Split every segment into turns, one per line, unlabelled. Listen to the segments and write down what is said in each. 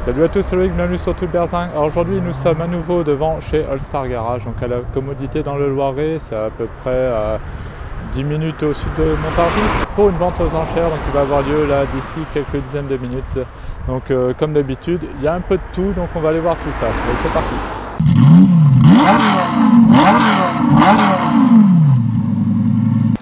Salut à tous, c'est Loïc, bienvenue sur Tout le Berzing. Alors aujourd'hui nous sommes à nouveau devant chez All Star Garage, donc à la Commodité dans le Loiret, c'est à peu près à 10 minutes au sud de Montargis, pour une vente aux enchères, donc il va avoir lieu là d'ici quelques dizaines de minutes. Donc comme d'habitude, il y a un peu de tout, donc on va aller voir tout ça. Allez, c'est parti.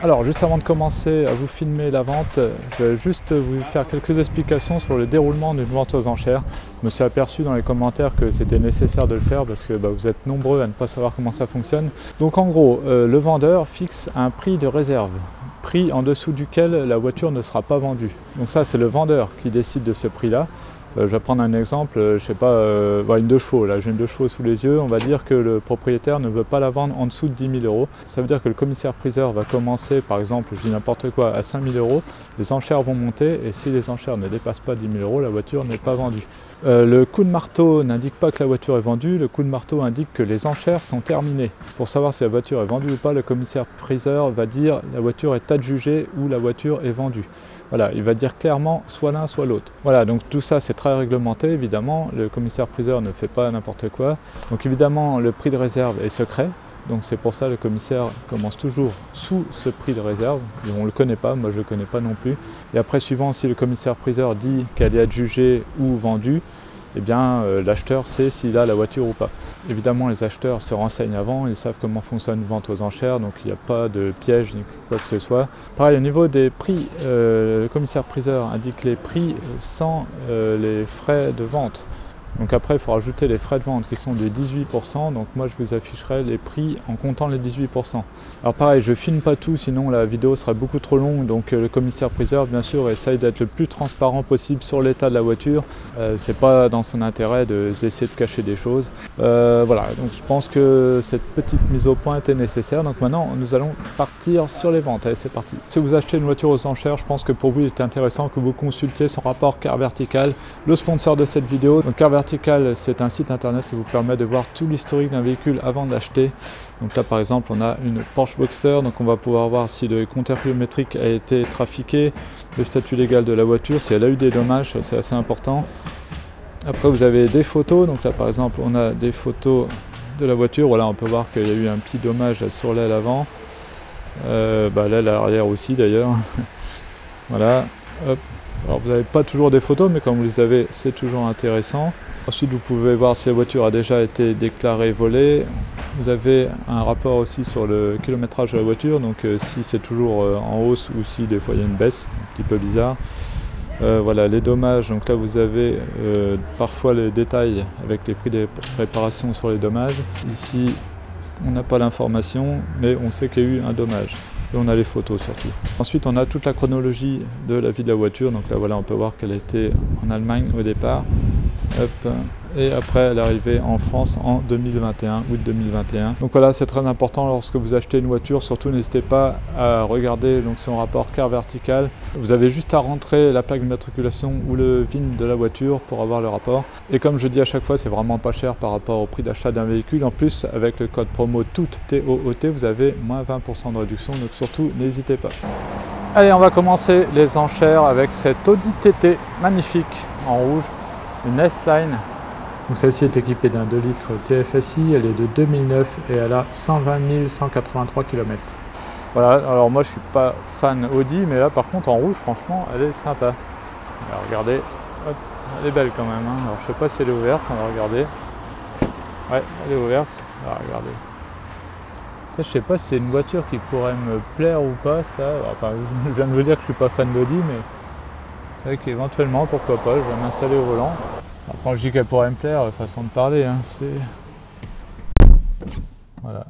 Alors juste avant de commencer à vous filmer la vente, je vais juste vous faire quelques explications sur le déroulement d'une vente aux enchères. Je me suis aperçu dans les commentaires que c'était nécessaire de le faire parce que vous êtes nombreux à ne pas savoir comment ça fonctionne. Donc en gros, le vendeur fixe un prix de réserve, prix en dessous duquel la voiture ne sera pas vendue. Donc ça c'est le vendeur qui décide de ce prix-là. Je vais prendre un exemple, je sais pas, une 2 chevaux, là j'ai une 2 chevaux sous les yeux, on va dire que le propriétaire ne veut pas la vendre en dessous de 10 000 euros. Ça veut dire que le commissaire-priseur va commencer par exemple, je dis n'importe quoi, à 5 000 euros, les enchères vont monter et si les enchères ne dépassent pas 10 000 euros, la voiture n'est pas vendue. Le coup de marteau n'indique pas que la voiture est vendue, le coup de marteau indique que les enchères sont terminées. Pour savoir si la voiture est vendue ou pas, le commissaire-priseur va dire la voiture est adjugée ou la voiture est vendue. Voilà, il va dire clairement soit l'un soit l'autre. Voilà, donc tout ça c'est très réglementé évidemment, le commissaire-priseur ne fait pas n'importe quoi. Donc évidemment le prix de réserve est secret. Donc c'est pour ça que le commissaire commence toujours sous ce prix de réserve. Et on ne le connaît pas, moi je ne le connais pas non plus. Et après, suivant si le commissaire-priseur dit qu'elle est adjugée ou vendue, eh bien l'acheteur sait s'il a la voiture ou pas. Évidemment, les acheteurs se renseignent avant, ils savent comment fonctionne une vente aux enchères, donc il n'y a pas de piège ni quoi que ce soit. Pareil, au niveau des prix, le commissaire-priseur indique les prix sans les frais de vente. Donc après, il faut rajouter les frais de vente qui sont de 18%. Donc moi, je vous afficherai les prix en comptant les 18%. Alors pareil, je ne filme pas tout, sinon la vidéo sera beaucoup trop longue. Donc le commissaire-priseur, bien sûr, essaye d'être le plus transparent possible sur l'état de la voiture. C'est pas dans son intérêt d'essayer de cacher des choses. Voilà, donc je pense que cette petite mise au point était nécessaire. Donc maintenant, nous allons partir sur les ventes. Allez, c'est parti. Si vous achetez une voiture aux enchères, je pense que pour vous, il est intéressant que vous consultiez son rapport Car Vertical, le sponsor de cette vidéo. Donc Car Vertical, c'est un site internet qui vous permet de voir tout l'historique d'un véhicule avant de l'acheter. Donc là par exemple on a une Porsche Boxster, donc on va pouvoir voir si le compteur kilométrique a été trafiqué, le statut légal de la voiture, si elle a eu des dommages, c'est assez important. Après vous avez des photos, donc là par exemple on a des photos de la voiture, voilà on peut voir qu'il y a eu un petit dommage sur l'aile avant, l'aile arrière aussi d'ailleurs. Voilà, hop. Alors vous n'avez pas toujours des photos, mais quand vous les avez, c'est toujours intéressant. Ensuite, vous pouvez voir si la voiture a déjà été déclarée volée. Vous avez un rapport aussi sur le kilométrage de la voiture, donc si c'est toujours en hausse ou si des fois il y a une baisse, un petit peu bizarre. Voilà, les dommages, donc là vous avez parfois les détails avec les prix des réparations sur les dommages. Ici, on n'a pas l'information, mais on sait qu'il y a eu un dommage. Et on a les photos surtout. Ensuite on a toute la chronologie de la vie de la voiture, donc là voilà on peut voir qu'elle était en Allemagne au départ. Hop. Et après elle est arrivée en France en 2021, août 2021. Donc voilà, c'est très important lorsque vous achetez une voiture, surtout n'hésitez pas à regarder donc, son rapport Car Vertical. Vous avez juste à rentrer la plaque d'immatriculation ou le VIN de la voiture pour avoir le rapport. Et comme je dis à chaque fois, c'est vraiment pas cher par rapport au prix d'achat d'un véhicule. En plus, avec le code promo TOOT, T-O-O-T, vous avez moins 20% de réduction, donc surtout n'hésitez pas. Allez, on va commencer les enchères avec cette Audi TT magnifique en rouge, une S-Line. Donc celle-ci est équipée d'un 2 litres TFSI, elle est de 2009 et elle a 120 183 km. Voilà, alors moi je suis pas fan Audi, mais là par contre en rouge franchement elle est sympa. Alors regardez, hop, elle est belle quand même, hein. Alors je sais pas si elle est ouverte, on va regarder. Ouais, elle est ouverte, alors regardez. Ça je sais pas si c'est une voiture qui pourrait me plaire ou pas, ça. Enfin je viens de vous dire que je suis pas fan d'Audi, mais c'est vrai qu'éventuellement pourquoi pas, je vais m'installer au volant. Alors, quand je dis qu'elle pourrait me plaire, façon de parler, hein, c'est... Voilà.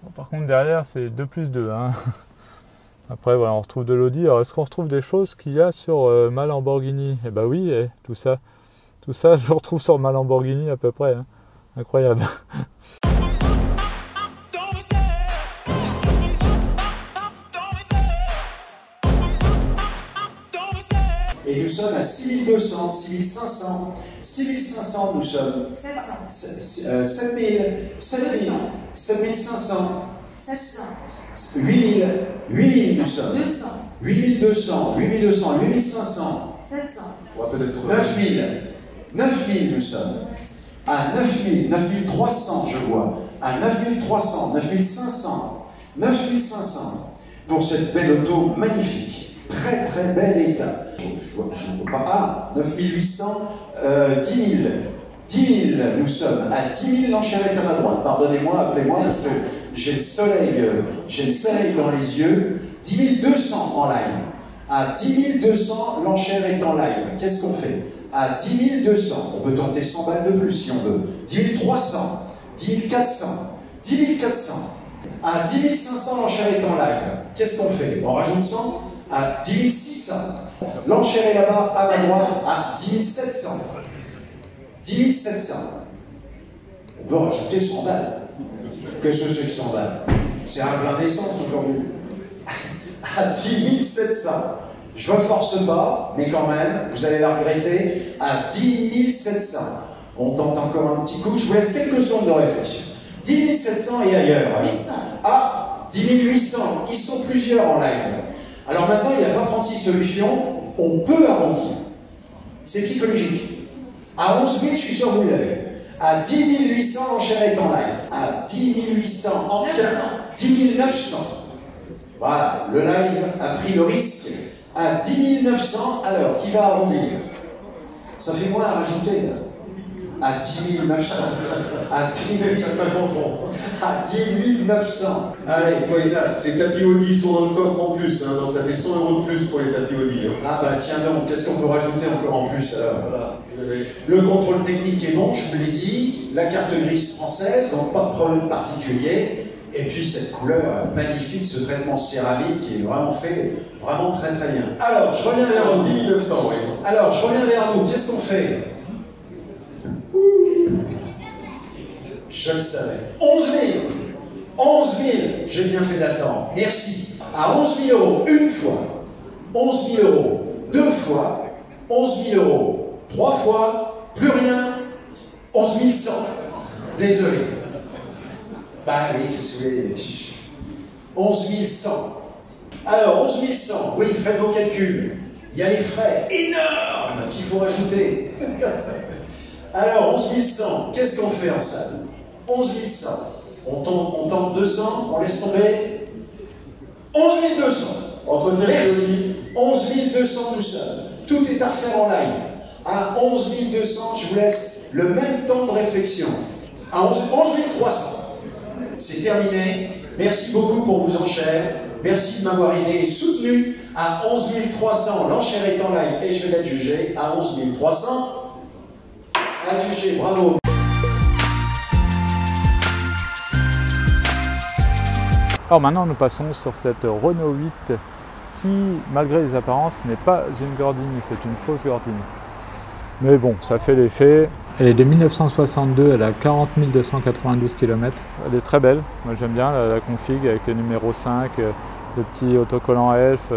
Bon, par contre derrière c'est 2+2. Hein. Après voilà, on retrouve de l'Audi. Alors est-ce qu'on retrouve des choses qu'il y a sur ma Lamborghini? Eh ben oui, tout ça je le retrouve sur ma Lamborghini à peu près. Hein. Incroyable.
Et nous sommes à 6200, 6500, 6500, nous sommes 700, 7000, 7000, 7500, 700, 8000, 8000 nous sommes 200, 8200, 8200, 8500, 700. On va peut-être 9000. 9000 nous sommes. À 9000, 9300 je vois. À 9300, 9500, 9500 pour cette belle auto magnifique. Très très bel état. Je ne vois pas. Ah, 9800, 10 000. 10 000, nous sommes à 10 000, l'enchère est à ma droite. Pardonnez-moi, appelez-moi parce que j'ai le soleil dans les yeux. 10 200 en live. À 10 200, l'enchère est en live. Qu'est-ce qu'on fait? À 10 200, on peut tenter 100 balles de plus si on veut. 10 300, 10 400, 10 400. À 10 500, l'enchère est en live. Qu'est-ce qu'on fait? On rajoute 100 à 10 600. L'enchère est là-bas, à ma droite, à 10 700. 10 700. On veut rajouter 100 balles. Qu'est-ce que c'est que 100 balles? C'est un plein d'essence aujourd'hui. À 10 700. Je ne force pas, mais quand même, vous allez la regretter. À 10 700. On tente encore un petit coup. Je vous laisse quelques secondes de réflexion. 10 700 et ailleurs. 800. Ah, 10 800. Ils sont plusieurs en live. Alors maintenant, il n'y a pas 36 solutions. On peut arrondir. C'est psychologique. À 11 000, je suis sûr que vous l'avez. À 10 800, l'enchère est en live. À 10 800, en 10 900. Voilà, le live a pris le risque. À 10 900, alors, qui va arrondir? Ça fait moins à rajouter, là. À 10 900. À 10 900. À 10 900. Allez, quoi, les tapis Audi sont dans le coffre en plus, hein, donc ça fait 100 € de plus pour les tapis Audi. Hein. Ah bah tiens donc, qu'est-ce qu'on peut rajouter encore en plus alors? Voilà. Le contrôle technique est bon, je vous l'ai dit. La carte grise française, donc pas de problème particulier. Et puis cette couleur magnifique, ce traitement céramique qui est vraiment fait vraiment très très bien. Alors, je reviens vers vous. 10 900, oui. Alors, je reviens vers vous. Qu'est-ce qu'on fait? Je le savais. 11 000. 11 000. J'ai bien fait d'attendre. Merci. À 11 000 € une fois. 11 000 € deux fois. 11 000 € trois fois. Plus rien. 11 100. Désolé. Bah oui, qu'est-ce que vous voulez? 11 100. Alors, 11 100, oui, faites vos calculs. Il y a les frais énormes qu'il faut rajouter. Alors, 11 100, qu'est-ce qu'on fait en salle? 11 100. On tente 200, on laisse tomber. 11 200. Merci. 11 200 nous sommes. Tout est à refaire en live. À 11 200, je vous laisse le même temps de réflexion. À 11 300. C'est terminé. Merci beaucoup pour vos enchères. Merci de m'avoir aidé et soutenu. À 11 300, l'enchère est en live et je vais l'adjuger. À 11 300, adjugé. Bravo.
Alors maintenant, nous passons sur cette Renault 8 qui, malgré les apparences, n'est pas une Gordini, c'est une fausse Gordini. Mais bon, ça fait l'effet. Elle est de 1962, elle a 40 292 km. Elle est très belle, moi j'aime bien la config avec le numéro 5, le petit autocollant ELF,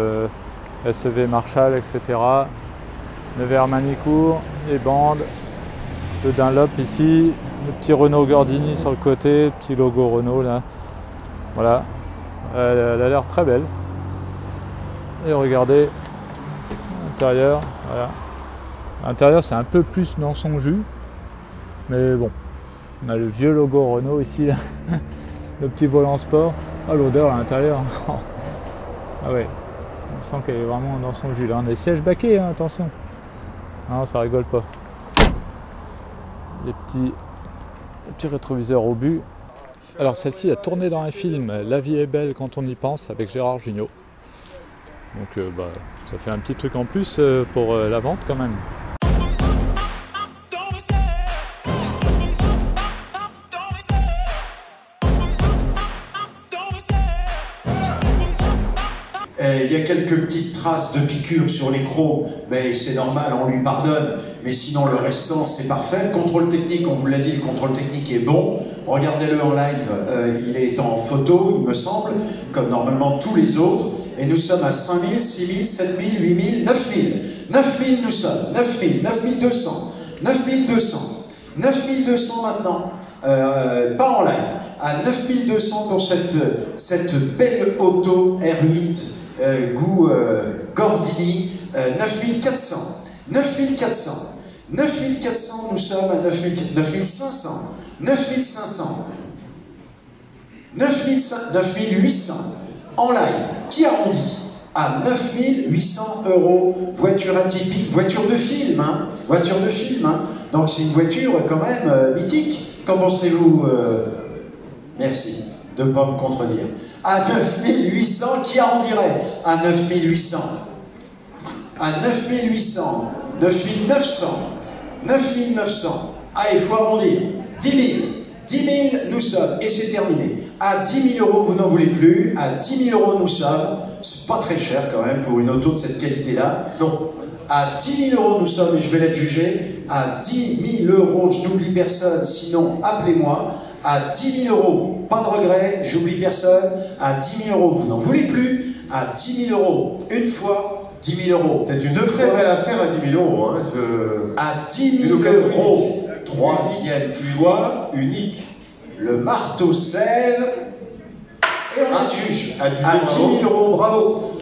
SEV Marshall, etc. Le verre Manicourt, les bandes, le Dunlop ici, le petit Renault Gordini sur le côté, le petit logo Renault là. Voilà, elle a l'air très belle. Et regardez l'intérieur, voilà. L'intérieur c'est un peu plus dans son jus. Mais bon, on a le vieux logo Renault ici, là. Le petit volant sport. Ah, l'odeur à l'intérieur. Ah ouais, on sent qu'elle est vraiment dans son jus. Là, on a des sièges baquets, hein, attention. Non, ça rigole pas. Les petits rétroviseurs au but. Alors celle-ci a tourné dans un film La vie est belle quand on y pense avec Gérard Jugnot. Donc ça fait un petit truc en plus pour la vente quand même.
Il y a quelques petites traces de piqûres sur l'écran, mais c'est normal, on lui pardonne. Mais sinon, le restant, c'est parfait. Le contrôle technique, on vous l'a dit, le contrôle technique est bon. Regardez-le en live, il est en photo, il me semble, comme normalement tous les autres. Et nous sommes à 5 000, 6 000, 7 000, 8 000, 9 000. 9 000 nous sommes, 9 000, 9 200, 9 200, 9 200 maintenant. Pas en live, à 9 200 pour cette belle auto R8 goût Gordini, 9 400. 9400. 9400, nous sommes à 9500. 9500. 9800. En live. Qui arrondit à 9800 €. Voiture atypique, voiture de film, hein. Voiture de film, hein. Donc c'est une voiture quand même mythique. Qu'en pensez-vous Merci de ne pas me contredire. À 9800, qui arrondirait à 9800? À 9800, 9900, 9900. Ah, il faut arrondir. 10 000. 10 000, nous sommes, et c'est terminé. À 10 000 €, vous n'en voulez plus. À 10 000 €, nous sommes. C'est pas très cher quand même pour une auto de cette qualité-là. Non. À 10 000 €, nous sommes, et je vais l'être jugé. À 10 000 €, je n'oublie personne, sinon appelez-moi. À 10 000 €, pas de regret, j'oublie personne. À 10 000 €, vous n'en voulez plus. À 10 000 €, une fois, 10 000 €.
C'est une très belle affaire à 10 000 €. Hein,
à 10 000 €. Troisième fois, unique. Le marteau se lève et on est juge. À 10 000 €, bravo.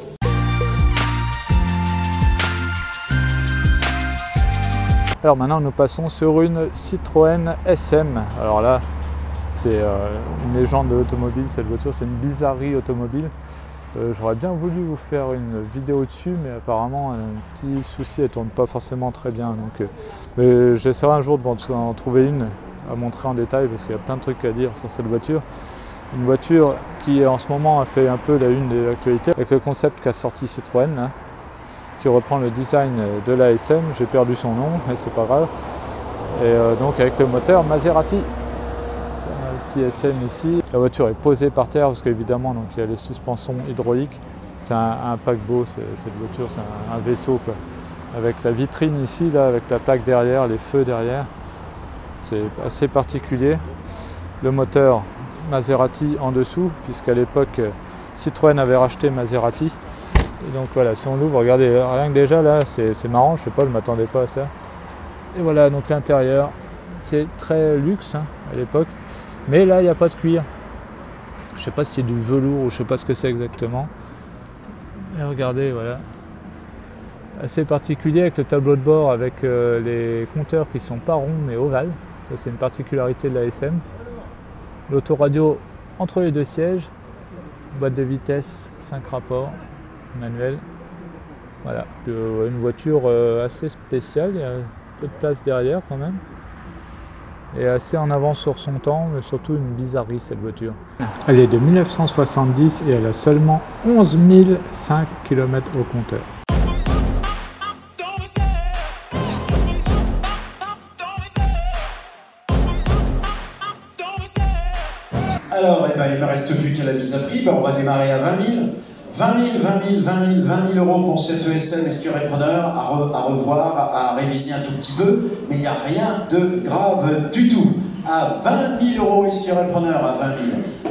Alors maintenant nous passons sur une Citroën SM. Alors là c'est une légende de l'automobile, cette voiture, c'est une bizarrerie automobile. J'aurais bien voulu vous faire une vidéo dessus, mais apparemment un petit souci, elle tourne pas forcément très bien. Donc, mais j'essaierai un jour d'en trouver une à montrer en détail parce qu'il y a plein de trucs à dire sur cette voiture. Une voiture qui en ce moment a fait un peu la une de l'actualité avec le concept qu'a sorti Citroën, là, qui reprend le design de la SM. J'ai perdu son nom, mais c'est pas grave. Et donc avec le moteur Maserati. Petit SM ici. La voiture est posée par terre parce qu'évidemment il y a les suspensions hydrauliques. C'est un paquebot cette voiture, c'est un vaisseau quoi. Avec la vitrine ici, là, avec la plaque derrière, les feux derrière. C'est assez particulier. Le moteur Maserati en dessous, puisqu'à l'époque Citroën avait racheté Maserati. Et donc voilà, si on l'ouvre, regardez, rien que déjà là, c'est marrant, je sais pas, je ne m'attendais pas à ça. Et voilà, donc l'intérieur, c'est très luxe hein, à l'époque. Mais là, il n'y a pas de cuir. Je ne sais pas si c'est du velours ou je ne sais pas ce que c'est exactement. Et regardez, voilà. Assez particulier avec le tableau de bord avec les compteurs qui ne sont pas ronds mais ovales. Ça, c'est une particularité de la SM. L'autoradio entre les deux sièges. Boîte de vitesse, 5 rapports, manuel. Voilà. Une voiture assez spéciale. Il y a peu de place derrière quand même. Et assez en avance sur son temps, mais surtout une bizarrerie cette voiture. Elle est de 1970 et elle a seulement 11 005 km au compteur.
Alors, il ne me reste plus qu'à la mise à prix, on va démarrer à 20 000. 20 000 € pour cette ESM escuré-preneur à revoir, à réviser un tout petit peu, mais il n'y a rien de grave du tout. À 20 000 € escuré-preneur, à 20 000.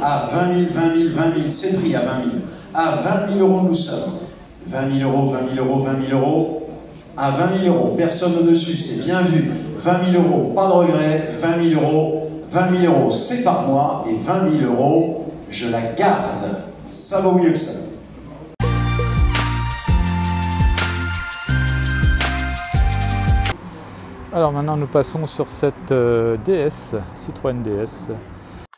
À 20 000, 20 000, c'est pris à 20 000. À 20 000 € nous sommes. 20 000 €, 20 000 €, 20 000 €. À 20 000 €, personne au-dessus, c'est bien vu. 20 000 €, pas de regret. 20 000 €, 20 000 €, c'est par mois. Et 20 000 €, je la garde. Ça vaut mieux que ça.
Alors maintenant nous passons sur cette DS, Citroën DS.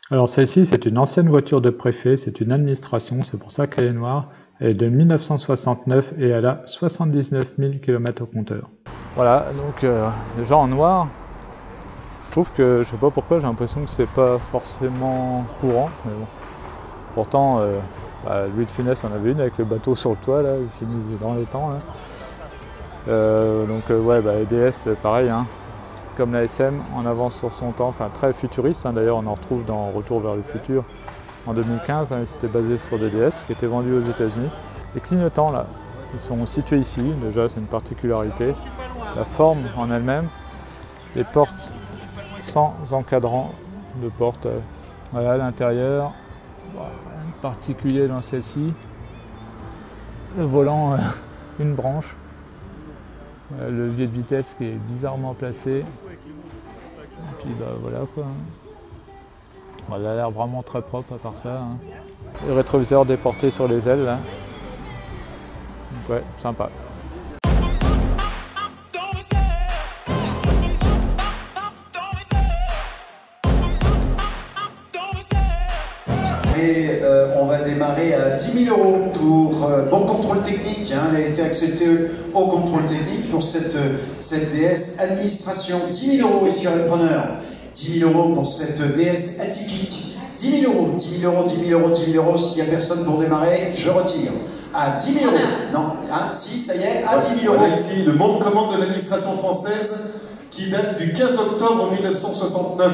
Alors celle-ci c'est une ancienne voiture de préfet, c'est une administration, c'est pour ça qu'elle est noire. Elle est de 1969 et elle a 79 000 km au compteur. Voilà, donc déjà en noir, je trouve que, je sais pas pourquoi, j'ai l'impression que c'est pas forcément courant. Mais bon. Pourtant, Louis de Funès en avait une avec le bateau sur le toit, là, il finit dans les temps. Là. Ouais, les DS pareil, hein, comme la SM, en avance sur son temps, enfin très futuriste, hein, d'ailleurs on en retrouve dans Retour vers le futur en 2015, hein, c'était basé sur des DS qui étaient vendus aux États-Unis. Les clignotants là, ils sont situés ici, déjà c'est une particularité, la forme en elle-même, les portes sans encadrant de porte, voilà l'intérieur, rien de particulier dans celle-ci, le volant, une branche. Le levier de vitesse qui est bizarrement placé. Et puis voilà quoi. Elle a l'air vraiment très propre à part ça. Hein. Le rétroviseur déporté sur les ailes là. Donc ouais, sympa.
démarrer à 10 000 € pour bon contrôle technique. Hein, elle a été acceptée au contrôle technique pour cette DS administration. 10 000 € ici, repreneur. 10 000 € pour cette DS atypique. 10 000 €, 10 000 €, 10 000 €, 10 000 €. S'il n'y a personne pour démarrer, je retire. À 10 000 €. Non, hein, si, ça y est, à 10 000 €.
Voilà ici le bon de commande de l'administration française qui date du 15 octobre 1969.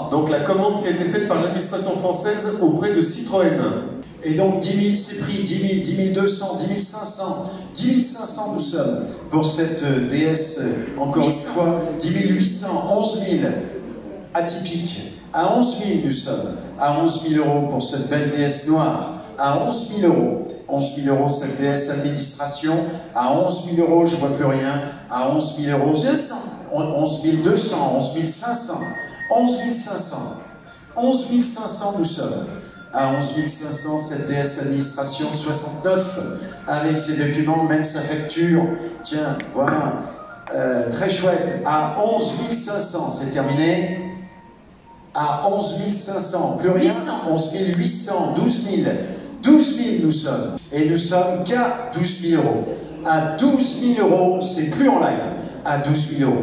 Donc la commande qui a été faite par l'administration française auprès de Citroën.
Et donc 10 000 c'est pris, 10 000, 10 200, 10 500, 10 500 nous sommes pour cette DS, encore
800.
une fois, 10 800, 11 000 atypique. À 11 000 nous sommes, à 11 000 € pour cette belle DS noire, à 11 000 €. 11 000 € cette DS administration, à 11 000 €, je ne vois plus rien, à 11 000 €.
200.
11 200, 11 500, 11 500, 11 500 nous sommes. À 11 500, cette DS administration 69, avec ses documents, même sa facture. Tiens, voilà, très chouette. À 11 500, c'est terminé. À 11 500, plus rien.
800.
11 800, 12 000. 12 000 nous sommes. Et nous sommes qu'à 12 000 €. À 12 000 €, c'est plus en live. À 12 000 €.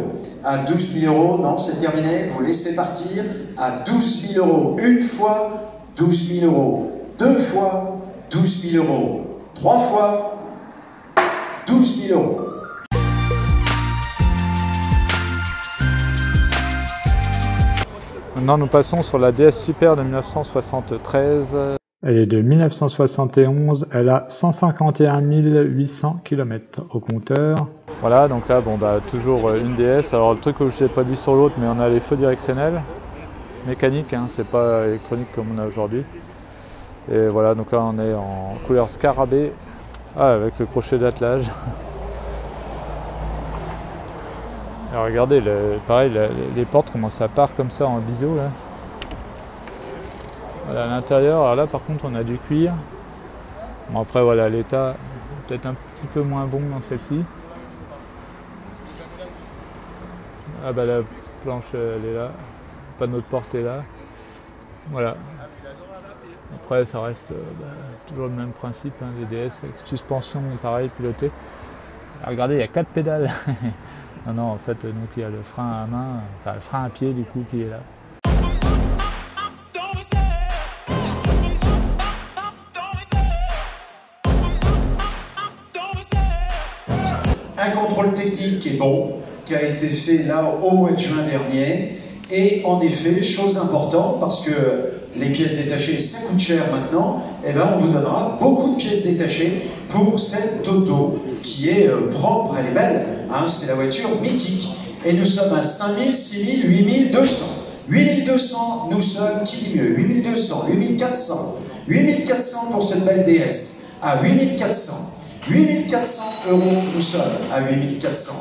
À 12 000 €, non, c'est terminé, vous laissez partir. À 12 000 €, une fois, 12 000 €. Deux fois, 12 000 €. Trois fois, 12 000 €.
Maintenant, nous passons sur la DS Super de 1973. Elle est de 1971, elle a 151 800 km au compteur. Voilà, donc là, bon, bah, toujours une DS. Alors, le truc que je n'ai pas dit sur l'autre, mais on a les feux directionnels, mécaniques, hein, c'est pas électronique comme on a aujourd'hui. Et voilà, donc là, on est en couleur scarabée, avec le crochet d'attelage. Alors, regardez, pareil, les portes, comment ça part comme ça en biseau, là. Voilà, à l'intérieur, alors là par contre on a du cuir. Bon après voilà, l'état peut-être un petit peu moins bon dans celle-ci. Ah bah la planche elle est là, le panneau de porte est là. Voilà. Après ça reste toujours le même principe, hein, des DS avec suspension pareil pilotée. Alors, regardez, il y a 4 pédales. Non, en fait donc il y a le frein à main, enfin le frein à pied du coup qui est là.
Un contrôle technique qui est bon, qui a été fait là au mois de juin dernier. Et en effet, chose importante, parce que les pièces détachées, ça coûte cher maintenant, et ben on vous donnera beaucoup de pièces détachées pour cette auto qui est propre, elle est belle, hein, c'est la voiture mythique. Et nous sommes à 5 000, 6 000, 8 200. 8 200, nous sommes, qui dit mieux, 8 200, 8 400. 8 400 pour cette belle DS, à 8 400. 8 400 €, nous sommes à 8 400.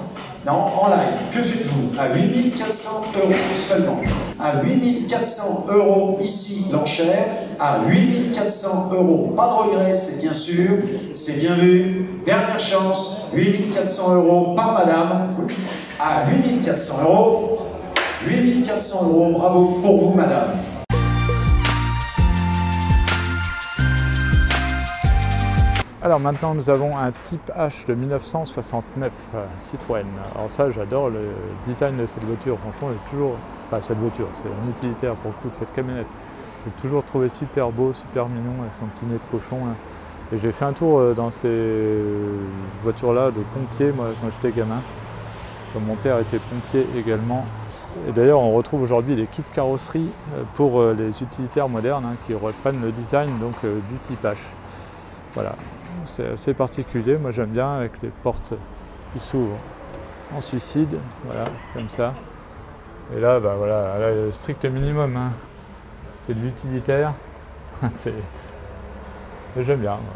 Non, en live, que faites-vous? À 8 400 € seulement. À 8 400 € ici, l'enchère. À 8 400 €, pas de regret, c'est bien sûr, c'est bien vu. Dernière chance, 8 400 € par madame. À 8 400 €. 8 400 €, bravo pour vous, madame.
Alors maintenant nous avons un Type H de 1969 Citroën. Alors ça j'adore le design de cette voiture, franchement j'ai toujours, pas cette voiture, c'est un utilitaire pour le coup de cette camionnette. J'ai toujours trouvé super beau, super mignon avec son petit nez de cochon là. Et j'ai fait un tour dans ces voitures là de pompier moi quand j'étais gamin. Comme mon père était pompier également. Et d'ailleurs on retrouve aujourd'hui des kits carrosserie pour les utilitaires modernes hein, qui reprennent le design donc, du Type H. Voilà. C'est assez particulier, moi j'aime bien avec les portes qui s'ouvrent en suicide, voilà, comme ça. Et là, bah voilà, là, le strict minimum, hein. C'est de l'utilitaire, j'aime bien. Moi.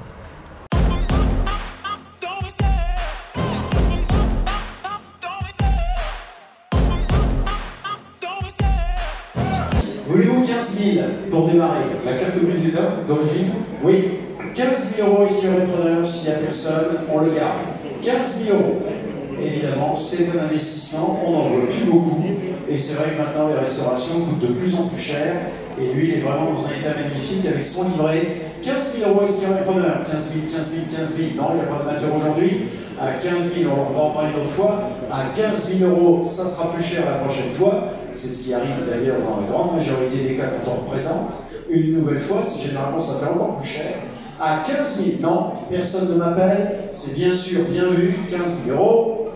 Voulez-vous 15 000 pour démarrer?
La carte Briseda d'origine?
Oui. 15 000 € ici au repreneur, s'il n'y a personne, on le garde. 15 000 €. évidemment, c'est un investissement, on n'en voit plus beaucoup, et c'est vrai que maintenant les restaurations coûtent de plus en plus cher, et lui il est vraiment dans un état magnifique avec son livret. 15 000 € expirant les preneurs, 15 000, 15 000, 15 000, non, il n'y a pas d'amateur aujourd'hui. À 15 000, on va en parler une autre fois. À 15 000 €, ça sera plus cher la prochaine fois. C'est ce qui arrive d'ailleurs dans la grande majorité des cas quand on représente. Une nouvelle fois, si généralement ça fait encore plus cher. À 15 000, non, personne ne m'appelle, c'est bien sûr bien vu, 15 000 €,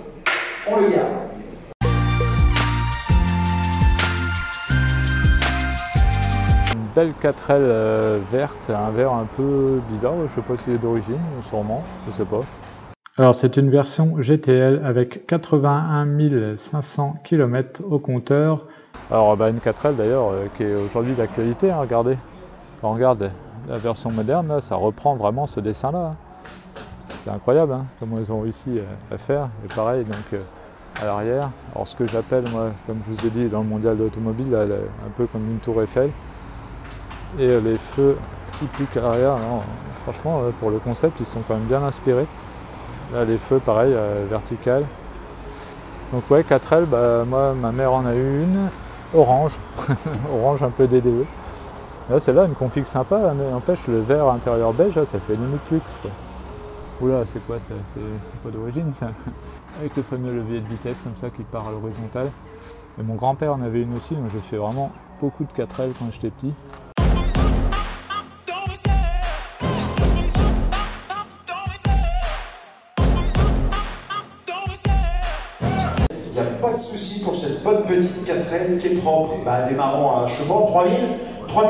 on le garde.
Belle 4L verte, un vert un peu bizarre, je ne sais pas s'il est d'origine, sûrement, je ne sais pas. Alors c'est une version GTL avec 81 500 km au compteur. Alors une 4L d'ailleurs qui est aujourd'hui d'actualité, hein, regardez. Quand on regarde la version moderne, là, ça reprend vraiment ce dessin-là. C'est incroyable hein, comment ils ont réussi à faire. Et pareil donc à l'arrière. Alors ce que j'appelle moi, comme je vous ai dit dans le mondial de l'automobile, un peu comme une tour Eiffel. Et les feux typiques à l'arrière, franchement pour le concept ils sont quand même bien inspirés. Là les feux pareil, vertical. Donc ouais 4L, moi ma mère en a eu une, orange, orange un peu DDE. Là celle-là une config sympa, n'empêche le vert intérieur beige, là, ça fait limite luxe quoi. Oula c'est quoi ça, c'est pas d'origine ça. Avec le fameux levier de vitesse comme ça qui part à l'horizontale. Et mon grand-père en avait une aussi, donc j'ai fait vraiment beaucoup de 4L quand j'étais petit.
Pas de souci pour cette bonne petite 4L qui est propre. Démarrons à, je sais pas, 3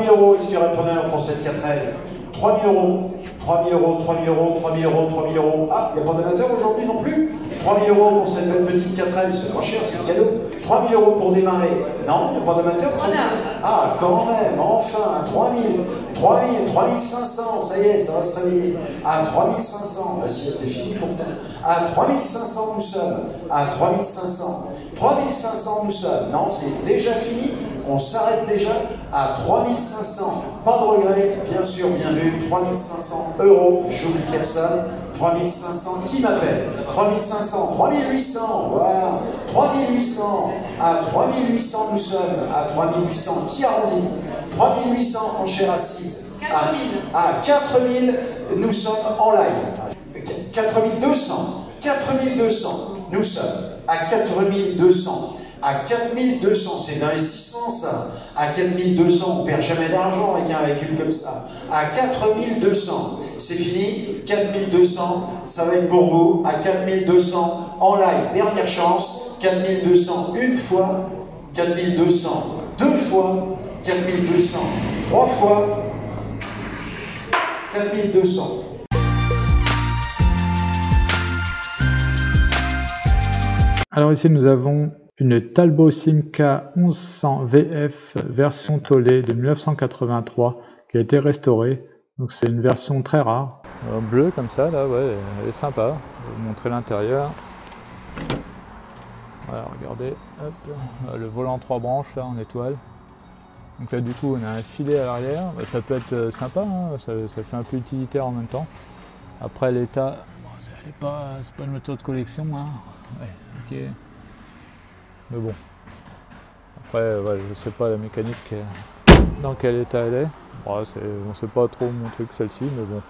000 € expirant le preneur pour cette 4L. 3 000 €, 3 000 €, 3 000 €, 3 000 €, 3 000 €. Ah, il n'y a pas d'amateur aujourd'hui non plus. 3 000 € pour cette belle petite 4L, c'est pas cher, c'est cadeau. 3 000 € pour démarrer. Non, il n'y a pas d'amateur. Ah, quand même, enfin, 3 000, 3 000, 3 500, ça y est, ça va se réveiller. À 3 500, bah si, c'était fini pourtant. À 3 500 nous sommes. À 3 500. 3 500 nous sommes. Non, c'est déjà fini. On s'arrête déjà à 3 500. Pas de regret, bien sûr, bien vu. 3 500 €, j'oublie personne. 3 500, qui m'appelle? 3 500, 3 800, voilà. 3 800, à 3 800 nous sommes. À 3 800, qui arrondit? 3 800 en chair assise.
4 000.
À 4 000, nous sommes en live. 4 200, 4 200, nous sommes à 4 200. À 4 200, c'est d'investissement ça. À 4 200, on perd jamais d'argent avec un véhicule comme ça. À 4 200, c'est fini. 4 200, ça va être pour vous. À 4 200, en live, dernière chance. 4 200, une fois. 4 200, deux fois. 4 200, trois fois. 4 200.
Alors ici nous avons une Talbot Simca 1100 VF version Tollé de 1983 qui a été restaurée. Donc c'est une version très rare. Bleu comme ça là, ouais, elle est sympa. Je vais vous montrer l'intérieur. Voilà, regardez, hop, le volant 3 branches là en étoile. Donc là du coup on a un filet à l'arrière, ça peut être sympa, hein, ça fait un peu utilitaire en même temps. Après l'état, bon, c'est pas une moto de collection, hein. Ouais, ok. Mais bon, après ouais, je sais pas la mécanique dans quel état elle est. Bon, c'est pas trop mon truc celle-ci, mais bon.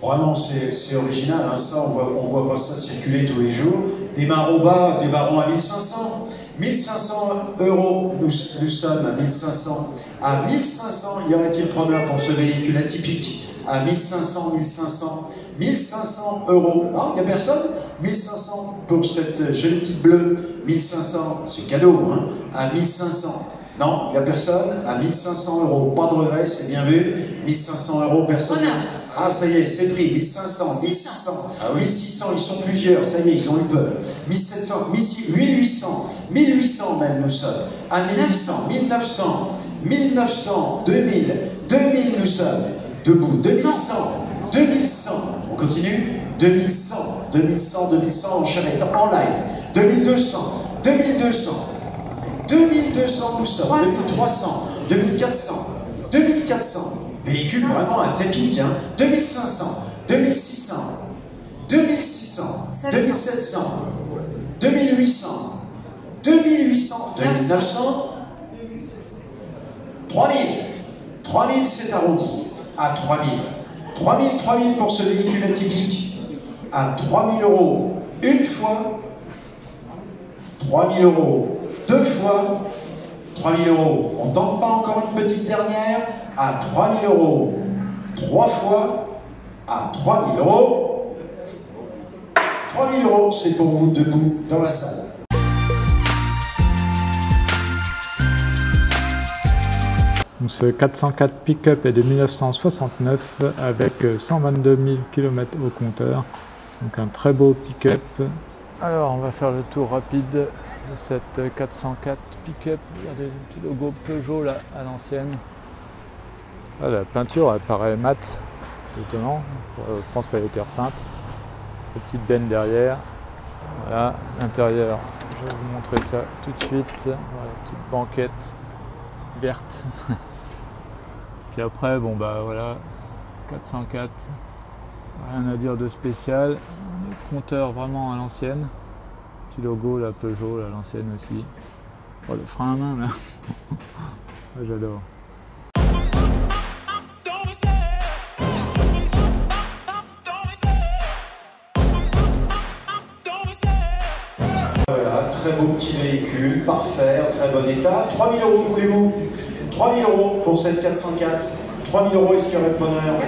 Vraiment, c'est original, hein, ça, on voit pas ça circuler tous les jours. Démarrons bas, démarrons à 1500. 1500 €, nous sommes à 1500. À 1500, y aurait-il preneur pour ce véhicule atypique? À 1500, 1500, 1500 €. Non, il n'y a personne? 1500 pour cette jolie petite bleue. 1500, c'est cadeau, hein? À 1500. Non, il n'y a personne. À 1500 €. Pas de regret, c'est bien vu. 1500 €, personne. Ah, ça y est, c'est pris. 1500, 1600. Ah, 1600, ils sont plusieurs. Ça y est, ils ont eu peur. 1700, 1800, 1800 même, nous sommes. À 1800, 1900, 1900, 2000, 2000, nous sommes. Debout. 2100, 2100. On continue. 2100, 2100, 2100 en charrette, en live. 2200, 2200. 2200 nous sommes, 2300, 2400, 2400, véhicule vraiment atypique, hein. 2500, 2600, 2600, 2700, 2800, 2800, 2900, 3000, 3000 c'est arrondi, à 3000, 3000, 3000 pour ce véhicule atypique, à 3000 € une fois, 3000 € deux fois, 3000 €. On tente pas encore une petite dernière, à 3000 € trois fois, à 3000 €. 3000 €, c'est pour vous debout dans la salle.
Donc ce 404 pick-up est de 1969 avec 122 000 km au compteur. Donc un très beau pick-up. Alors on va faire le tour rapide de cette 404 pick-up. Regardez le petit logo Peugeot là à l'ancienne. Ah, la peinture elle paraît mate, c'est étonnant. Je pense qu'elle a été repeinte. La petite benne derrière. Voilà, l'intérieur. Je vais vous montrer ça tout de suite. Voilà, petite banquette verte. Puis après, bon bah voilà, 404, rien à dire de spécial. Le compteur vraiment à l'ancienne. Petit logo, la Peugeot, à l'ancienne aussi. Oh, le frein à main là. Ah, j'adore.
Voilà, très beau petit véhicule, parfait, en très bon état. 3000 € voulez-vous? 3000 € pour cette 404. 3000 €, est-ce qu'il y aurait de bonheur?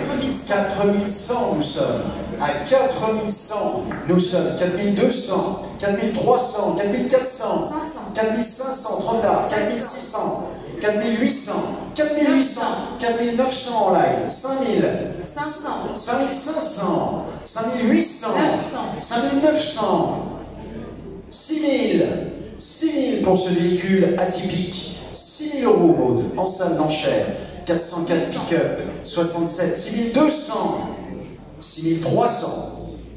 4100 nous sommes. À 4100 nous sommes. 4200, 4300, 4400, 4500, trop tard. 4600, 4800, 4800, 4900 en live. 5000, 5500, 5800, 5900, 6000, 6000 pour ce véhicule atypique. 6000 € Maud, en salle d'enchères. 404 pick-up, 67, 6200, 6300.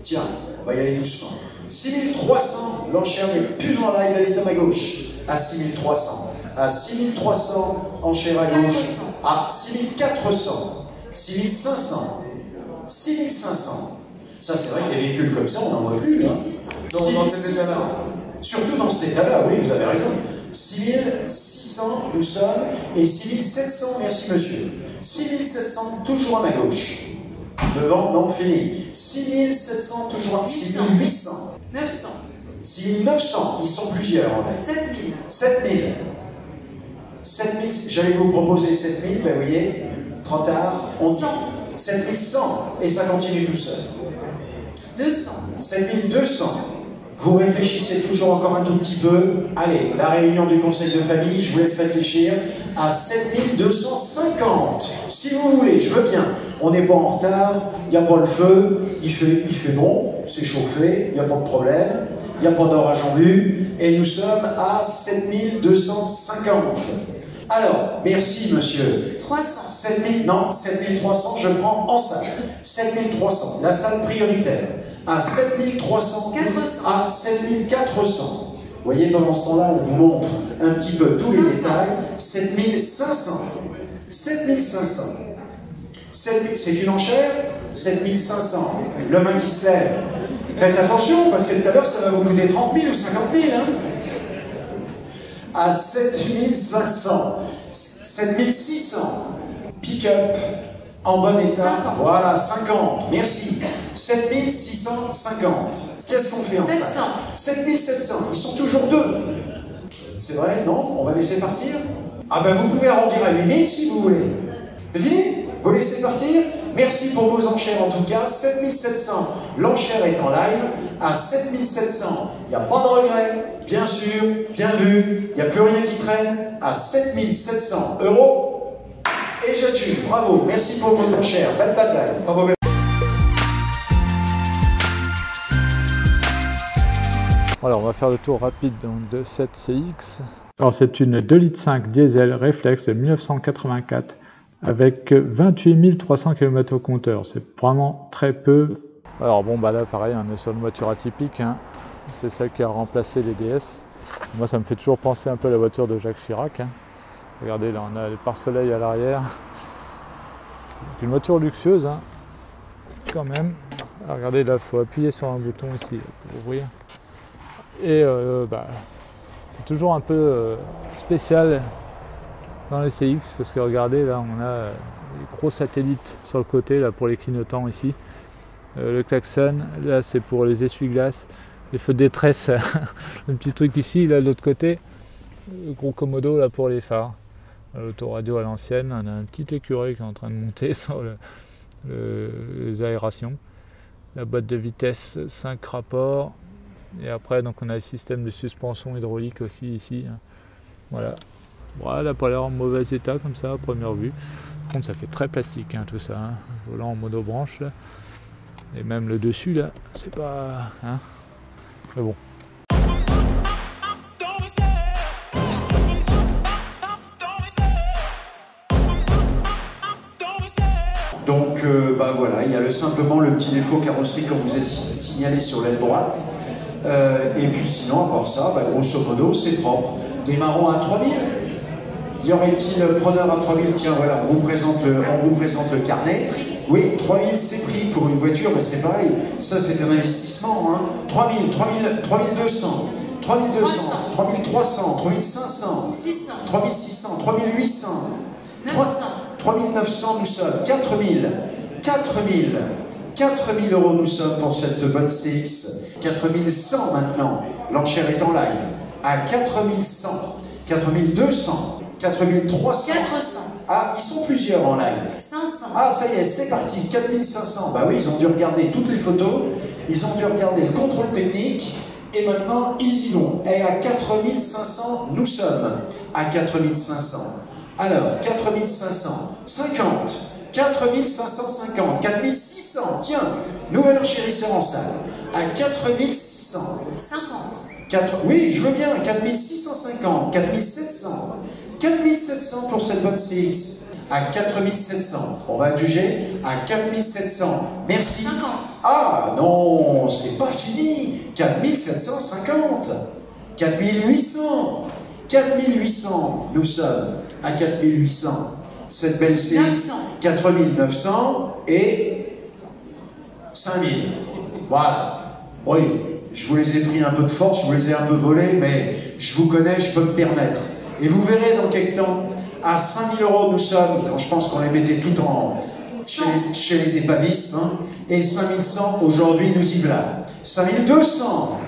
Tiens, on va y aller doucement. 6300, l'enchère n'est plus en live, elle est à ma gauche. À 6300. À 6300, enchère à gauche. À 6400, 6500, 6500. Ça, c'est vrai que des véhicules comme ça, on n'en voit plus. Hein. Dans cet état-là. Surtout dans cet état-là, oui, vous avez raison. 6600, nous sommes, et 6700, merci monsieur. 6700, toujours à ma gauche. Devant, non, fini. 6700, toujours à 6800.
900.
6900, ils sont plusieurs en fait.
7000.
7000. 7000, j'allais vous proposer 7000, ben vous voyez, trop tard, on dit 7100, et ça continue tout seul.
200.
7200. Vous réfléchissez toujours encore un tout petit peu. Allez, la réunion du conseil de famille, je vous laisse réfléchir. À 7250. Si vous voulez, je veux bien. On n'est pas en retard, il n'y a pas le feu, il fait bon, c'est chauffé, il n'y a pas de problème, il n'y a pas d'orage en vue, et nous sommes à 7250. Alors, merci monsieur.
300.
7000, non, 7300, je prends en salle. 7300, la salle prioritaire. À 7300,
400.
à 7400. Vous voyez, pendant ce temps-là, on vous montre un petit peu tous les détails. 7500. 7500. C'est une enchère. 7500. Le main qui se lève. Faites attention, parce que tout à l'heure, ça va vous coûter 30 000 ou 50 000. Hein. À 7500. 7600. Pick-up en bon état.
50.
Voilà, 50. Merci. 7650. Qu'est-ce qu'on fait en salle? 7700. Ils sont toujours deux. C'est vrai, non? On va laisser partir? Ah ben vous pouvez arrondir à 8000 si vous voulez. Venez, vous laissez partir? Merci pour vos enchères en tout cas. 7700. L'enchère est en live. À 7700. Il n'y a pas de regret. Bien sûr, bien vu. Il n'y a plus rien qui traîne. À 7700 €. Et j'adjuge, bravo, merci pour vos enchères, belle bataille. Bravo.
Alors on va faire le tour rapide donc, de cette CX. Alors c'est une 2,5 litres diesel réflexe de 1984 avec 28 300 km au compteur, c'est vraiment très peu. Alors bon bah là pareil, on est sur une voiture atypique, hein. C'est celle qui a remplacé les DS. Moi ça me fait toujours penser un peu à la voiture de Jacques Chirac. Hein. Regardez, là on a le pare-soleil à l'arrière. Une voiture luxueuse, hein, quand même. Alors, regardez, là il faut appuyer sur un bouton ici pour ouvrir. Et c'est toujours un peu spécial dans les CX parce que regardez, là on a les gros satellites sur le côté là pour les clignotants ici. Le klaxon, là c'est pour les essuie-glaces, les feux de détresse, un petit truc ici, là de l'autre côté, le gros commodo là pour les phares. L'autoradio à l'ancienne, on a un petit écureuil qui est en train de monter sur les aérations. La boîte de vitesse 5 rapports. Et après donc on a le système de suspension hydraulique aussi ici. Voilà. Voilà, elle n'a pas l'air en mauvais état comme ça à première vue. Par contre ça fait très plastique hein, tout ça. Hein. Volant en monobranche là. Et même le dessus là, c'est pas. Hein. Mais bon.
Donc voilà, il y a simplement le petit défaut carrosserie qu'on vous a signalé sur l'aile droite. Et puis sinon, à part ça, grosso modo, c'est propre. Démarrons à 3000. Y aurait-il preneur à 3000? Tiens, voilà, on vous présente le carnet. Oui, 3000 c'est pris pour une voiture, mais c'est pareil. Ça, c'est un investissement. Hein. 3000, 3200, 3200, 3300, 3500,
600,
3600, 3800,
900,
3900, nous sommes 4000, 4000 euros nous sommes pour cette bonne CX. 4100 maintenant, l'enchère est en live. À 4100, 4200, 4300.
400.
Ah, ils sont plusieurs en live.
500.
Ah, ça y est, c'est parti, 4500. Bah oui, ils ont dû regarder toutes les photos, ils ont dû regarder le contrôle technique, et maintenant, ils y vont. Et à 4500, nous sommes à 4500. Alors, 4500, 50, 4550, 4600, tiens, nouvel enchérisseur en salle, à 4600,
50.
Oui, je veux bien, 4650, 4700, 4700 pour cette bonne CX, à 4700, on va juger à 4700, merci.
50.
Ah non, c'est pas fini, 4750, 4800, 4800, nous sommes à 4800, cette belle CX, 4900 et 5000. Voilà. Oui, je vous les ai pris un peu de force, je vous les ai un peu volés, mais je vous connais, je peux me permettre. Et vous verrez dans quelques temps, à 5000 euros nous sommes, quand je pense qu'on les mettait tout en chez les épavistes, hein, et 5100, aujourd'hui nous y voilà. 5200,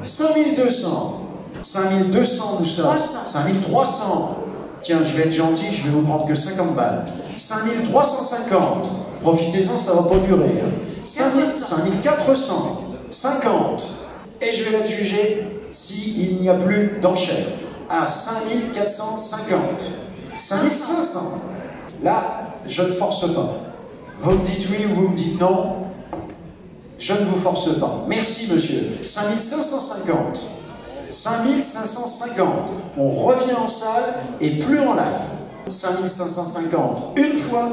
5200, 5200 nous sommes, 5300. Tiens, je vais être gentil, je vais vous prendre que 50 balles. 5350. Profitez-en, ça va pas durer. Hein. 5400. 50. Et je vais la juger s'il n'y a plus d'enchère. À 5450. 5500. Là, je ne force pas. Vous me dites oui ou vous me dites non. Je ne vous force pas. Merci, monsieur. 5550. 5550, on revient en salle et plus en live. 5550, une fois,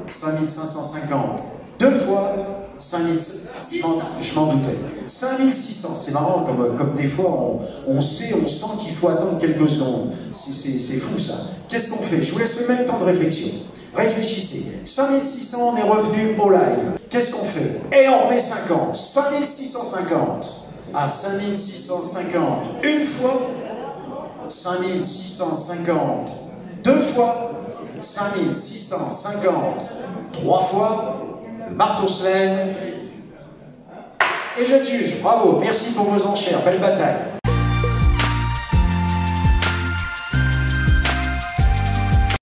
5550, deux fois, 5600, je m'en doutais. 5600, c'est marrant, comme des fois on sent qu'il faut attendre quelques secondes. C'est fou ça. Qu'est-ce qu'on fait? Je vous laisse le même temps de réflexion. Réfléchissez. 5600, on est revenu au live. Qu'est-ce qu'on fait? Et on remet 50. 5650. À 5650, une fois, 5650, deux fois, 5650, trois fois, le marteau se lève, et je juge. Bravo, merci pour vos enchères, belle bataille.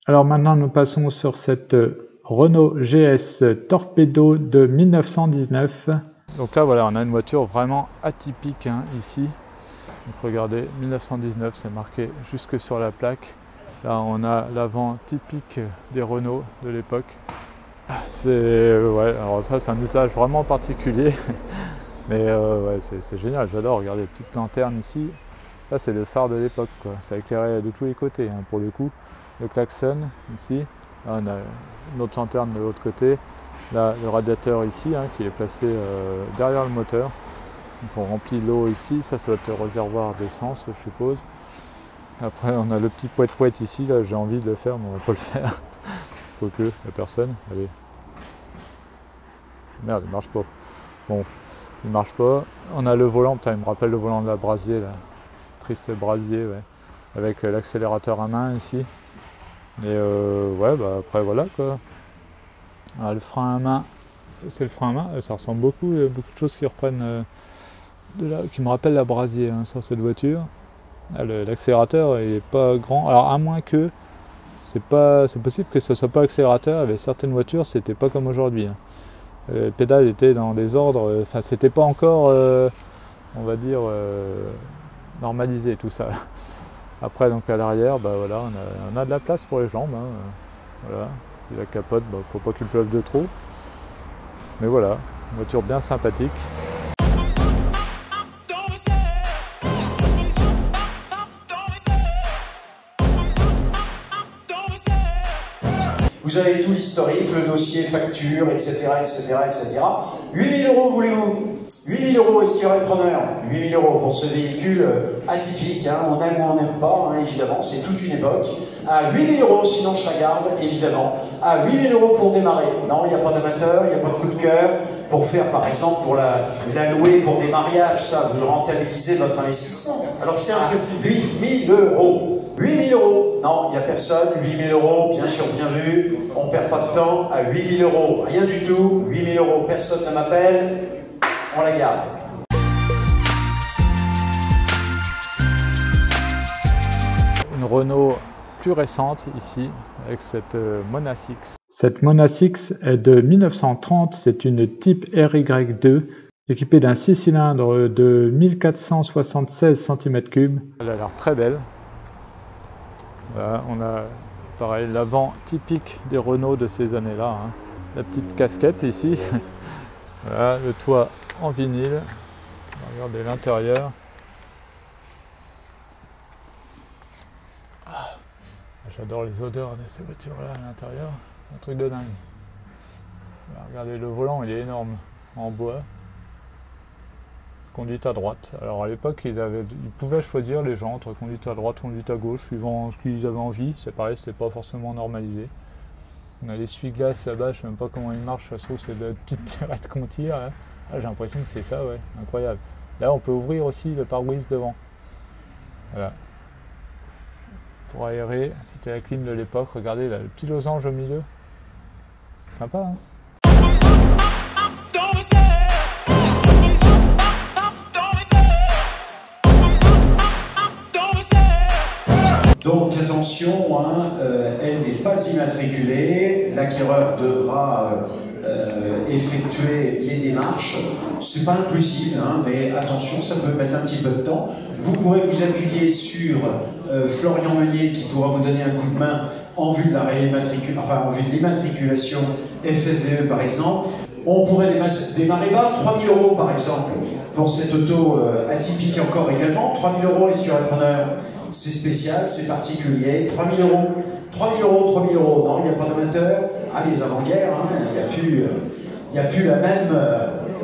Alors maintenant nous passons sur cette Renault GS Torpedo de 1919. Donc là voilà, on a une voiture vraiment atypique hein, ici. Donc regardez, 1919, c'est marqué jusque sur la plaque. Là on a l'avant typique des Renault de l'époque. Ouais, alors ça c'est un usage vraiment particulier. Mais ouais, c'est génial, j'adore. Regardez, petite lanterne ici. Ça c'est le phare de l'époque, quoi. Ça éclairait de tous les côtés hein, pour le coup. Le klaxon ici. Là on a une autre lanterne de l'autre côté. Là, le radiateur ici, hein, qui est placé derrière le moteur. Donc on remplit l'eau ici, ça doit être le réservoir d'essence, je suppose. Après on a le petit poète-poète ici, là j'ai envie de le faire mais on va pas le faire. Quoique, il n'y a personne. Allez. Merde, il marche pas. Bon, il marche pas. On a le volant, putain, il me rappelle le volant de la Brasier, là. Triste Brasier, ouais. Avec l'accélérateur à main ici. Et ouais, bah après voilà quoi. Alors, le frein à main, c'est le frein à main, ça ressemble beaucoup, il y a beaucoup de choses qui reprennent qui me rappellent la Brasier hein, sur cette voiture. L'accélérateur il est pas grand, alors à moins que c'est possible que ce soit pas accélérateur, avec certaines voitures c'était pas comme aujourd'hui. Hein. Les pédales étaient dans des ordres, enfin c'était pas encore, on va dire, normalisé tout ça. Après donc à l'arrière, bah voilà, on a de la place pour les jambes. Hein, voilà. Et la capote, bah, faut pas qu'il pleuve de trop. Mais voilà, une voiture bien sympathique.
Vous avez tout l'historique, le dossier, facture, etc., etc., etc. 8 000 € voulez-vous? 8 000 €, est-ce qu'il y aurait preneur? 8 000 € pour ce véhicule atypique, hein. On aime ou on n'aime pas, hein, évidemment, c'est toute une époque. À 8 000 €, sinon je la garde, évidemment. À 8 000 € pour démarrer. Non, il n'y a pas d'amateur, il n'y a pas de coup de cœur. Pour faire, par exemple, pour la louer pour des mariages, ça, vous rentabilisez votre investissement. Alors je tiens à préciser, 8 000 €. 8 000 €, non, il n'y a personne, 8 000 €, bien sûr, bien vu, on ne perd pas de temps, à 8 000 €, rien du tout, 8 000 €, personne ne m'appelle, on la garde.
Une Renault plus récente ici, avec cette Mona Six. Cette Mona Six est de 1930, c'est une type RY2, équipée d'un 6 cylindres de 1476 cm3. Elle a l'air très belle. Voilà, on a pareil l'avant typique des Renault de ces années-là. Hein. La petite casquette ici. Voilà, le toit en vinyle. Regardez l'intérieur. Ah, j'adore les odeurs de ces voitures-là à l'intérieur. Un truc de dingue. Voilà, regardez le volant, il est énorme en bois. Conduite à droite. Alors à l'époque, ils pouvaient choisir les gens entre conduite à droite, conduite à gauche, suivant ce qu'ils avaient envie. C'est pareil, c'était pas forcément normalisé. On a l'essuie-glace là-bas, je sais même pas comment il marche, ça se trouve c'est de la petite tirette qu'on tire. Hein. Ah, j'ai l'impression que c'est ça, ouais, incroyable. Là, on peut ouvrir aussi le pare-brise devant. Voilà. Pour aérer, c'était la clim de l'époque. Regardez là, le petit losange au milieu. C'est sympa, hein.
Donc attention, hein, elle n'est pas immatriculée, l'acquéreur devra effectuer les démarches. C'est pas impossible, hein, mais attention, ça peut mettre un petit peu de temps. Vous pourrez vous appuyer sur Florian Meunier qui pourra vous donner un coup de main en vue de la réimmatriculation, enfin en vue de l'immatriculation FFVE par exemple. On pourrait démarrer bas, 3 000 € par exemple, pour cette auto atypique encore également. 3 000 € et sur le preneur. C'est spécial, c'est particulier, 3 000 €, 3 000 €, 3 000 €, non, il n'y a pas d'amateur. Ah, les avant-guerres, hein, il n'y a plus la même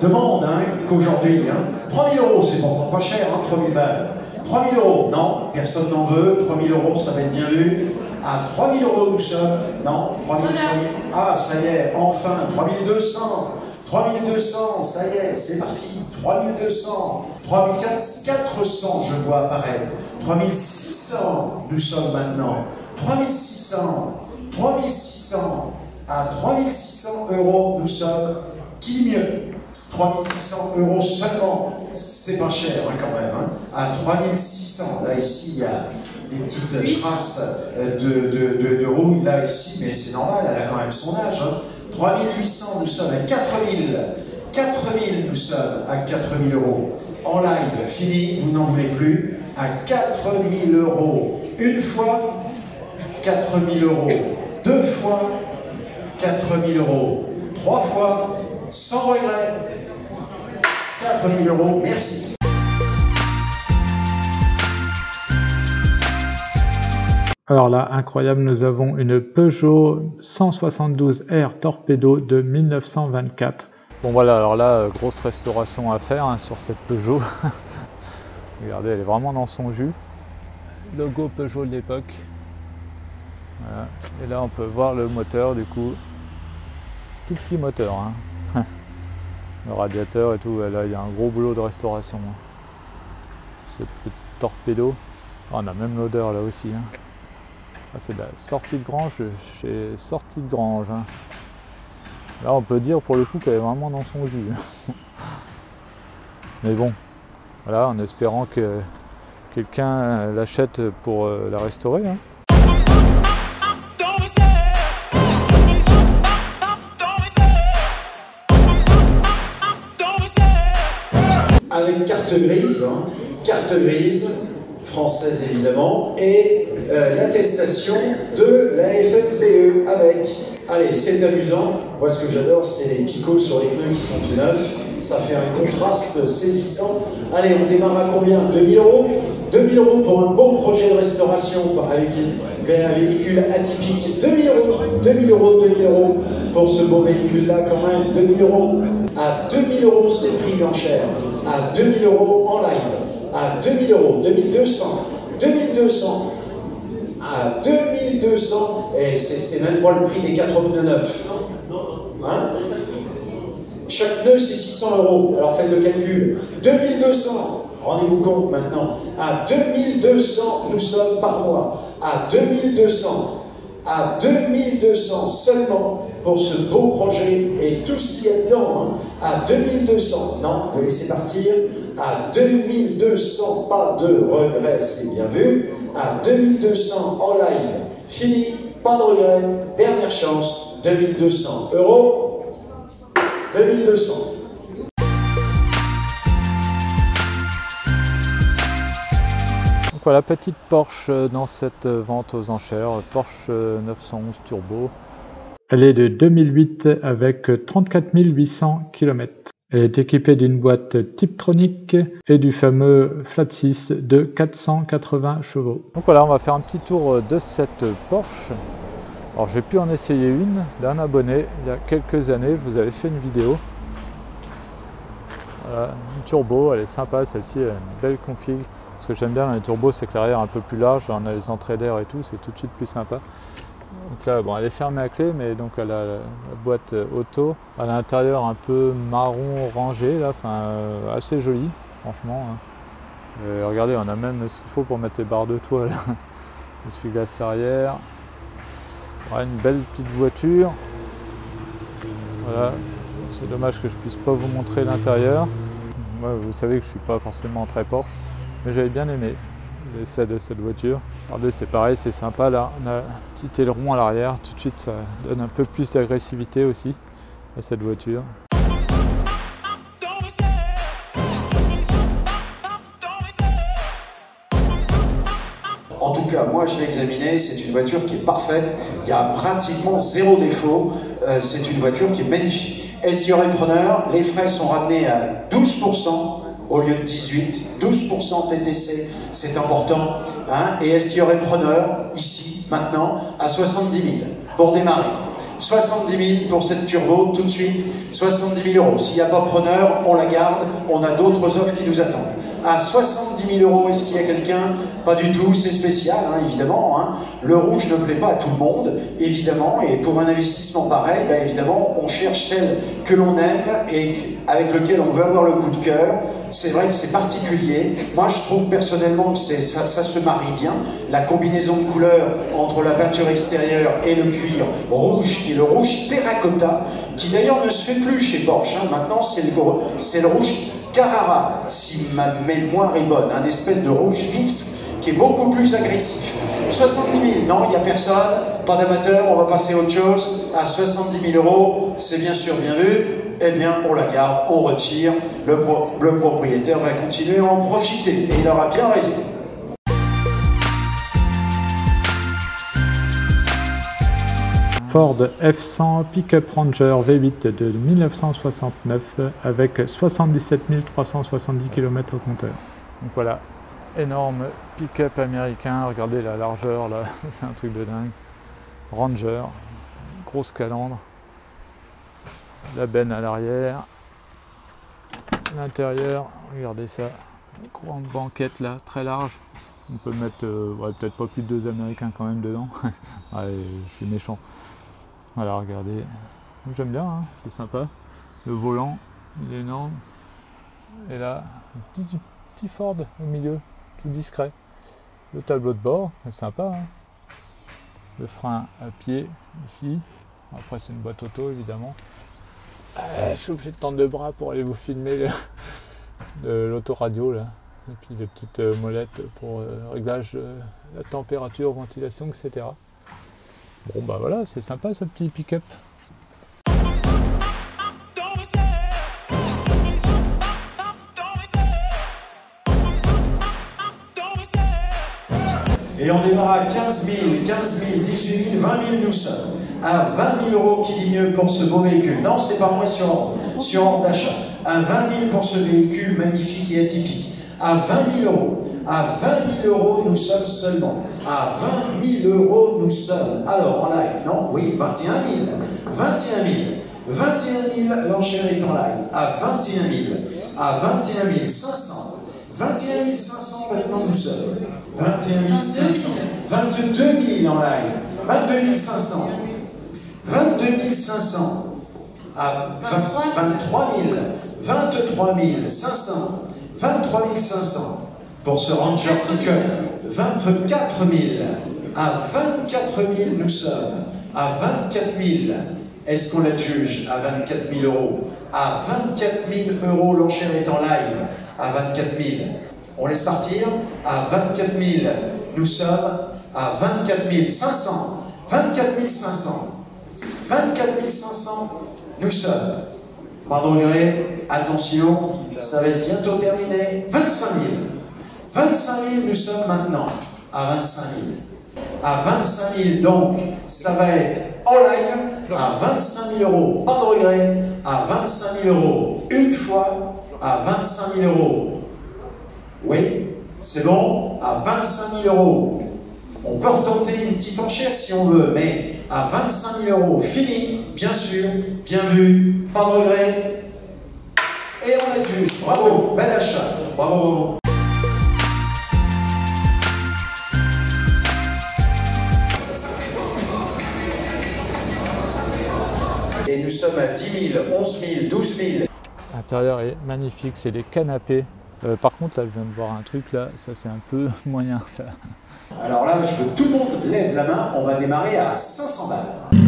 demande hein, qu'aujourd'hui. Hein. 3 000 €, c'est pourtant pas cher, hein, 3 000 balles. 3 000 €, non, personne n'en veut, 3 000 €, ça va être bien vu. À 3 000 € nous sommes, non, 3 000 €, ah, ça y est, enfin, 3 200. 3200, ça y est, c'est parti. 3200, 3400, je vois apparaître. 3600, nous sommes maintenant. 3600, 3600, à 3600 €, nous sommes. Qui dit mieux? 3600 € seulement, c'est pas cher hein, quand même. Hein. À 3600, là ici, il y a des petites traces de rouille, là ici, mais c'est normal, elle a quand même son âge. Hein. 3800, nous sommes à 4000. 4000, nous sommes à 4000 €. En live, fini, vous n'en voulez plus. À 4000 €. Une fois, 4000 €. Deux fois, 4000 €. Trois fois, sans regret. 4000 €, merci.
Alors là, incroyable, nous avons une Peugeot 172R Torpedo de 1924. Bon voilà, alors là, grosse restauration à faire hein, sur cette Peugeot. Regardez, elle est vraiment dans son jus. logo Peugeot de l'époque. Voilà. Et là on peut voir le moteur du coup, tout petit moteur, hein. Le radiateur et tout, là il y a un gros boulot de restauration. Cette petite torpedo, oh, on a même l'odeur là aussi, hein. Ah, c'est de la sortie de grange chez Sortie de Grange, hein. Là on peut dire pour le coup qu'elle est vraiment dans son jus. Mais bon, voilà, en espérant que quelqu'un l'achète pour la restaurer, hein.
Avec carte grise, hein, carte grise, française évidemment, et l'attestation de la FMVE avec. Allez, c'est amusant. Moi, ce que j'adore, c'est les petits cols sur les pneus qui sont tout neufs. Ça fait un contraste saisissant. Allez, on démarre à combien? 2000 €. 2000 € pour un bon projet de restauration avec un véhicule atypique. 2000 €, 2000 €, 2000 € pour ce beau véhicule-là quand même. 2000 €. À 2000 € c'est le prix d'enchère. À 2000 € en live. À 2000 €, 2200, 2200. À 2200, et c'est même pas le prix des 4 pneus neufs. Hein? Chaque pneu c'est 600 €, alors faites le calcul. 2200, rendez-vous compte maintenant. À 2200, nous sommes par mois. À 2200, à 2200 seulement pour ce beau projet et tout ce qu'il y a dedans. Hein. À 2200, non, vous laissez partir. À 2200, pas de regret, c'est bien vu. À 2200 en live, fini, pas de regret, dernière chance, 2200 €, 2200.
Donc voilà, petite Porsche dans cette vente aux enchères, Porsche 911 Turbo. Elle est de 2008 avec 34 800 km. Elle est équipée d'une boîte Tiptronic et du fameux Flat 6 de 480 chevaux. Donc voilà, on va faire un petit tour de cette Porsche. Alors j'ai pu en essayer une d'un abonné il y a quelques années, je vous avais fait une vidéo. Voilà, une turbo, elle est sympa celle-ci, elle a une belle config. Ce que j'aime bien dans les turbos, c'est que l'arrière est un peu plus large, on a les entrées d'air et tout, c'est tout de suite plus sympa. Donc là, bon, elle est fermée à clé, mais donc elle a la boîte auto. À l'intérieur, un peu marron orangé, là, enfin assez joli, franchement. Hein. Et regardez, on a même ce qu'il faut pour mettre les barres de toile. Essuie-glace arrière. Ouais, une belle petite voiture. Voilà. C'est dommage que je puisse pas vous montrer l'intérieur. Moi, vous savez que je suis pas forcément très Porsche, mais j'avais bien aimé l'essai de cette voiture. Regardez, c'est pareil, c'est sympa là, on a un petit aileron à l'arrière, tout de suite ça donne un peu plus d'agressivité aussi à cette voiture.
En tout cas, moi je l'ai examinée, c'est une voiture qui est parfaite, il y a pratiquement zéro défaut, c'est une voiture qui est magnifique. Est-ce qu'il y aurait preneur? Les frais sont ramenés à 12%. Au lieu de 18, 12% TTC, c'est important. Hein. Et est-ce qu'il y aurait preneur, ici, maintenant, à 70 000 pour démarrer? 70 000 pour cette turbo, tout de suite, 70 000 €. S'il n'y a pas preneur, on la garde, on a d'autres offres qui nous attendent. À 70 000 €, est-ce qu'il y a quelqu'un? Pas du tout, c'est spécial, hein, évidemment. Hein. Le rouge ne plaît pas à tout le monde, évidemment, et pour un investissement pareil, ben, évidemment, on cherche celle que l'on aime et avec lequel on veut avoir le coup de cœur. C'est vrai que c'est particulier. Moi, je trouve personnellement que ça se marie bien. La combinaison de couleurs entre la peinture extérieure et le cuir rouge, qui est le rouge terracotta, qui d'ailleurs ne se fait plus chez Porsche. Hein. Maintenant, c'est le rouge Carrara, si ma mémoire est bonne, un espèce de rouge vif qui est beaucoup plus agressif. 70 000, non, il n'y a personne, pas d'amateur, on va passer à autre chose. À 70 000 €, c'est bien sûr bien vu, eh bien on la garde, on retire, le propriétaire va continuer à en profiter, et il aura bien raison.
Ford F100 Pick-up Ranger V8 de 1969 avec 77 370 km au compteur. Donc voilà, énorme pick-up américain, regardez la largeur là, c'est un truc de dingue. Ranger, grosse calandre, la benne à l'arrière, l'intérieur, regardez ça, grande banquette là, très large, On peut mettre ouais, peut-être pas plus de 2 Américains quand même dedans. Ouais, je suis méchant. Voilà, regardez. J'aime bien, hein, c'est sympa. Le volant, il est énorme. Et là, un petit Ford au milieu, tout discret. Le tableau de bord, c'est sympa. Hein. Le frein à pied, ici. Après, c'est une boîte auto, évidemment. Je suis obligé de tendre le bras pour aller vous filmer l'autoradio, là. Et puis des petites molettes pour réglage de la température, ventilation, etc. Bon, bah voilà, c'est sympa ce petit pick-up.
Et on démarre à 15 000, 15 000, 18 000, 20 000 nous sommes. À 20 000 € qui dit mieux pour ce beau véhicule. Non, c'est pas moi sur ordre d'achat. À 20 000 pour ce véhicule magnifique et atypique. À 20 000 €. À 20 000 € nous sommes seulement. À 20 000 € nous sommes. Alors, en live, non? Oui, 21 000. 21 000. 21 000, l'enchère est en live. À 21 000. À 21 500. 21 500 maintenant nous sommes. 21 500. 22 000 en live. 22 500. 22 500. À 23 000. 23 500. 23 500. Pour ce Ranger Pick-up. 24 000. À 24 000 nous sommes. À 24 000. Est-ce qu'on la juge? À 24 000 €. À 24 000 € l'enchère est en live. À 24 000. On laisse partir. À 24 000, nous sommes. À 24 500. 24 500. 24 500, nous sommes. Pardon, attention, ça va être bientôt terminé. 25 000. 25 000, nous sommes maintenant. À 25 000. À 25 000, donc, ça va être en live. À 25 000 €. Pas de regret. À 25 000 €. Une fois. À 25 000 €. Oui, c'est bon. À 25 000 €. On peut retenter une petite enchère si on veut, mais à 25 000 €. Fini, bien sûr, bien vu, pas de regret. Et on adjuge. Bravo, bel achat. Bravo, bravo. Et nous sommes à 10 000, 11 000, 12 000.
L'intérieur est magnifique, c'est des canapés. Par contre, là, je viens de voir un truc, là, ça c'est un peu moyen, ça.
Alors là, je veux que tout le monde lève la main, on va démarrer à 500 balles.